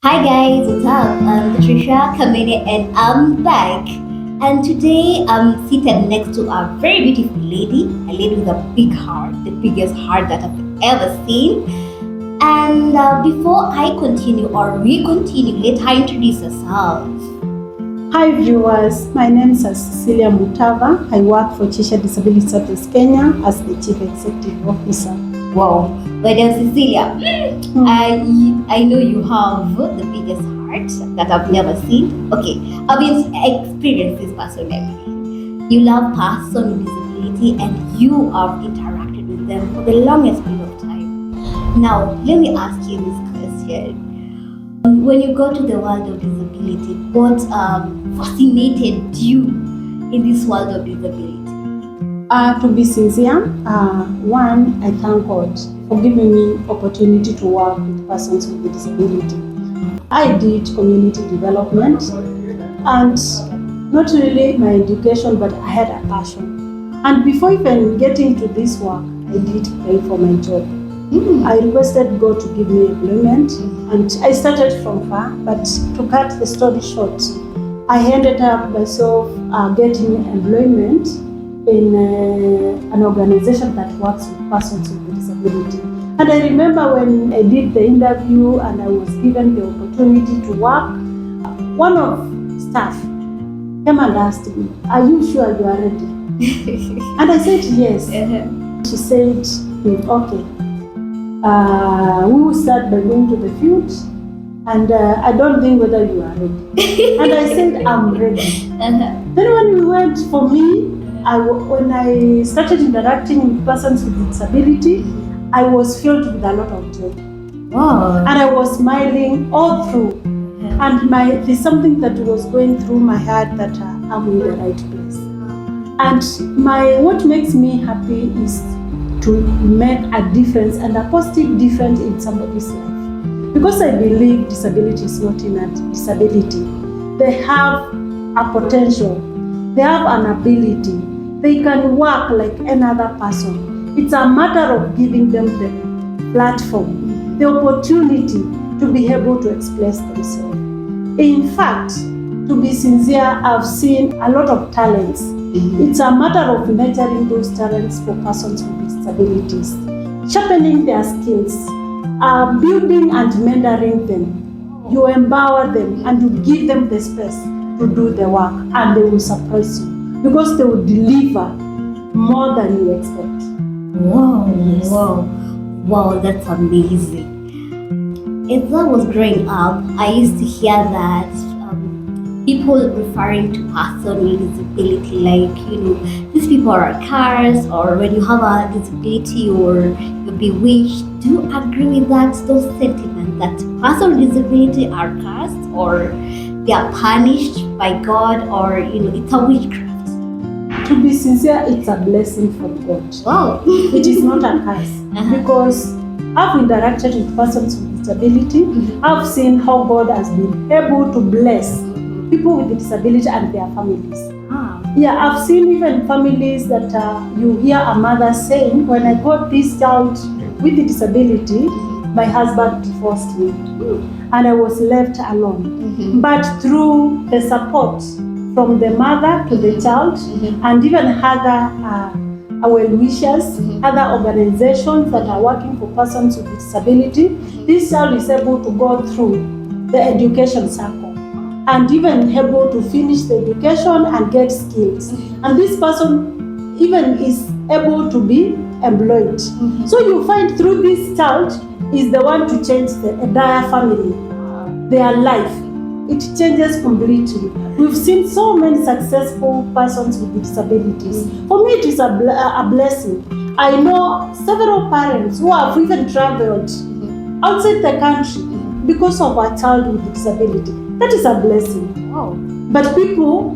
Hi guys, what's up? I'm Patricia, Kamene, and I'm back. And today I'm seated next to a very beautiful lady, a lady with a big heart, the biggest heart that I've ever seen. And before I continue or we continue, let her introduce herself. Hi viewers, my name is Cecilia Mutava. I work for Cheshire Disability Service Kenya as the Chief Executive Officer. Wow, Madam Cecilia, I know you have the biggest heart that I've never seen. Okay, I've experienced this personally. You love person with disability and you have interacted with them for the longest period of time. Now, let me ask you this question. When you go to the world of disability, what fascinated you in this world of disability? To be sincere, one, I thank God for giving me opportunity to work with persons with disability. I did community development and not really my education, but I had a passion. And before even getting to this work, I did pray for my job. I requested God to give me employment and I started from far, but to cut the story short, I ended up myself getting employment in an organization that works with persons with disability. And I remember when I did the interview and I was given the opportunity to work, one of staff came and asked me, "Are you sure you are ready?" And I said yes. She said, "Okay, we will start by going to the field and I don't think whether you are ready." And I said, "I'm ready." Then when we went, for me, when I started interacting with persons with disability, I was filled with a lot of joy. Wow. And I was smiling all through. And there's something that was going through my heart that I'm in the right place. And what makes me happy is to make a difference and a positive difference in somebody's life. Because I believe disability is not in a disability. They have a potential. They have an ability. They can work like another person. It's a matter of giving them the platform, the opportunity to be able to express themselves. In fact, to be sincere, I've seen a lot of talents. It's a matter of nurturing those talents for persons with disabilities, sharpening their skills, building and mentoring them. You empower them and you give them the space to do the work, and they will surprise you because they will deliver more than you expect. Wow, Yes. wow, that's amazing. As I was growing up, I used to hear that people referring to person with disability, like, these people are cars, or when you have a disability or you're bewitched. Do you agree with that, those sentiments that person with disability are cursed or they are punished by God, or it's a witchcraft? To be sincere, it's a blessing from God. Wow. It is not a curse. Because I've interacted with persons with disability. I've seen how God has been able to bless people with disability and their families. Yeah, I've seen even families that you hear a mother saying, "When I got this child with a disability, my husband divorced me and I was left alone." But through the support from the mother to the child and even other well-wishers, other organizations that are working for persons with disability, this child is able to go through the education circle and even able to finish the education and get skills. And this person even is able to be employed. So you find through this child is the one to change the entire family, their life. It changes completely. We've seen so many successful persons with disabilities. For me, it is a blessing. I know several parents who have even traveled outside the country because of a child with disability. That is a blessing. Wow. But people,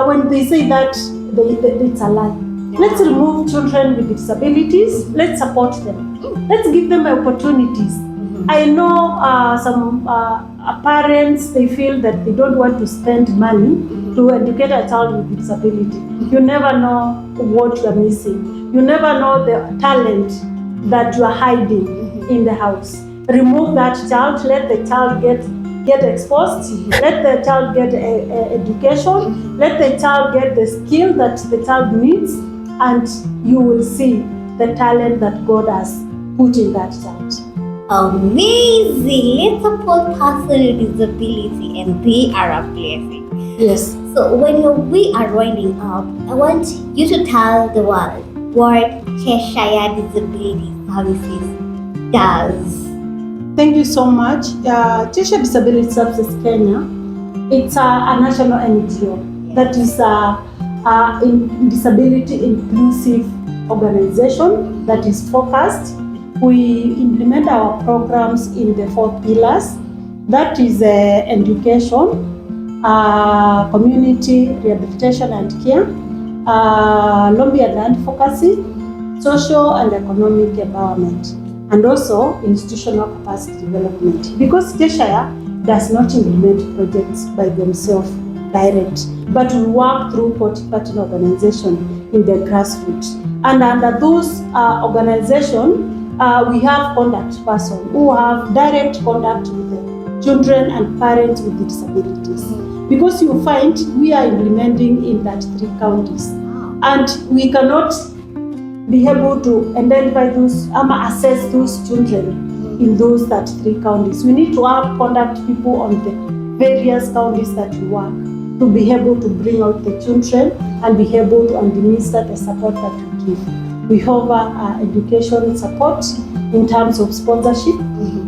when they say that, it's a lie. Let's remove children with disabilities. Let's support them. Let's give them opportunities. I know some parents, they feel that they don't want to spend money to educate a child with disability. You never know what you are missing. You never know the talent that you are hiding in the house. Remove that child, let the child get get exposed, let the child get education, let the child get the skill that the child needs, and you will see the talent that God has put in that child. Amazing. Let's support person with disability, and they are a blessing. Yes. So we are winding up, I want you to tell the world what Cheshire Disability Services does. Thank you so much. Cheshire Disability Services Kenya, it's a national NGO that is a disability inclusive organization that is focused. We implement our programs in the 4 pillars. That is education, community rehabilitation and care, lobby and advocacy, social and economic empowerment, and also institutional capacity development. Because Cheshire does not implement projects by themselves direct, but we work through party organization in the grassroots. And under those organizations, we have contact person who have direct contact with the children and parents with disabilities. Because you find we are implementing in that 3 counties, and we cannot be able to identify those, assess those children in those that 3 counties. We need to have contact people on the various counties that we work to be able to bring out the children and be able to administer the support that we give. We offer education support in terms of sponsorship.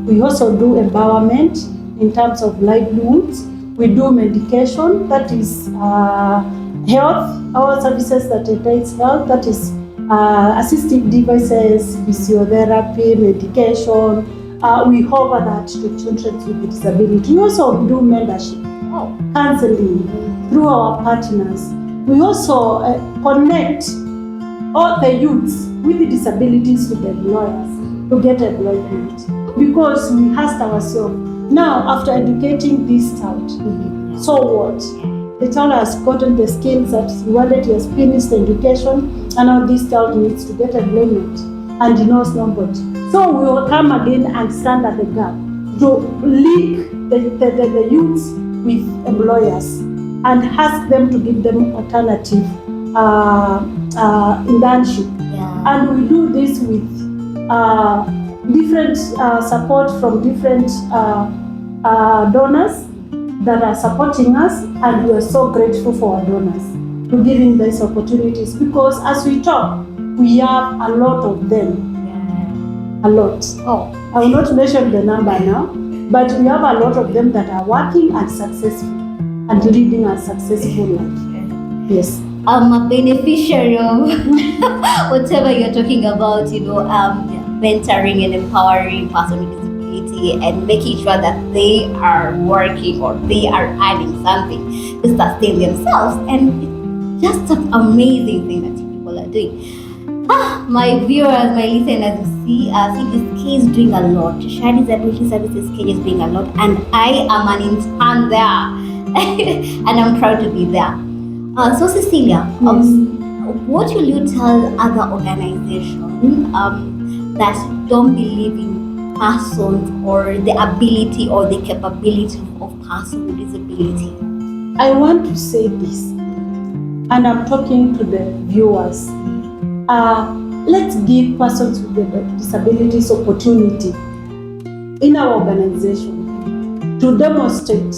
We also do empowerment in terms of livelihoods. We do medication, that is health, our services that entails health, that is assistive devices, physiotherapy, medication. We offer that to children with disability. We also do membership, counseling through our partners. We also connect all the youths with the disabilities to the employers to get employment. Because we asked ourselves, now after educating this child, so what? The child has gotten the skills that he wanted, he has finished the education, and now this child needs to get employment and he knows nobody. So we will come again and stand at the gap to link the youths with employers and ask them to give them alternative internship. And we do this with different support from different donors that are supporting us, and we are so grateful for our donors to giving these opportunities, because as we talk, we have a lot of them. A lot. I will not mention the number now, but we have a lot of them that are working and successful and living a successful life. Yes. I'm a beneficiary of whatever you're talking about, mentoring and empowering person with disability and making sure that they are working or they are adding something to sustain themselves. And it's just an amazing thing that you people are doing. My viewers, my listeners, you see, this K is doing a lot. Cheshire Disability Services K is doing a lot, and I am an intern there, and I'm proud to be there. So Cecilia, what will you tell other organizations that don't believe in persons or the ability or the capability of persons with disability? I want to say this, and I'm talking to the viewers. Let's give persons with disabilities opportunity in our organization to demonstrate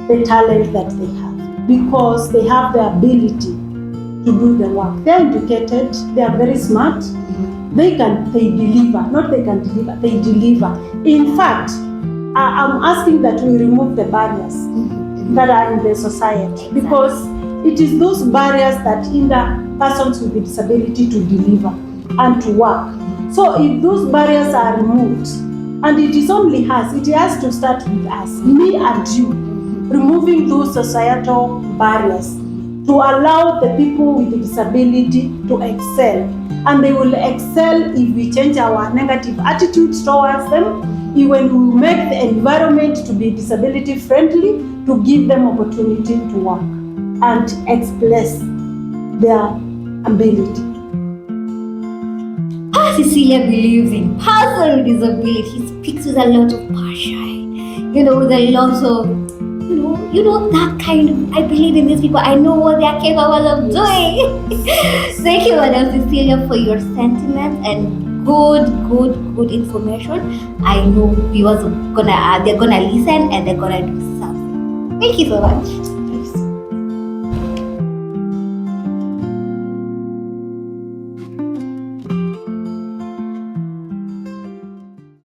the talent that they have, because they have the ability to do the work. They're educated, they are very smart, they deliver. They deliver. In fact, I'm asking that we remove the barriers that are in the society, because it is those barriers that hinder persons with disability to deliver and to work. So if those barriers are removed, and it is only us, it has to start with us, me and you, removing those societal barriers to allow the people with disability to excel. And they will excel if we change our negative attitudes towards them, when we make the environment to be disability friendly, to give them opportunity to work and express their ability. Cecilia believes in person with disability. He speaks with a lot of passion. There are lots of, that kind of, I believe in these people. I know what they are capable of doing. Thank you, Madam Cecilia, for your sentiments and good information. I know viewers are they're gonna listen and they're gonna do something. Thank you so much.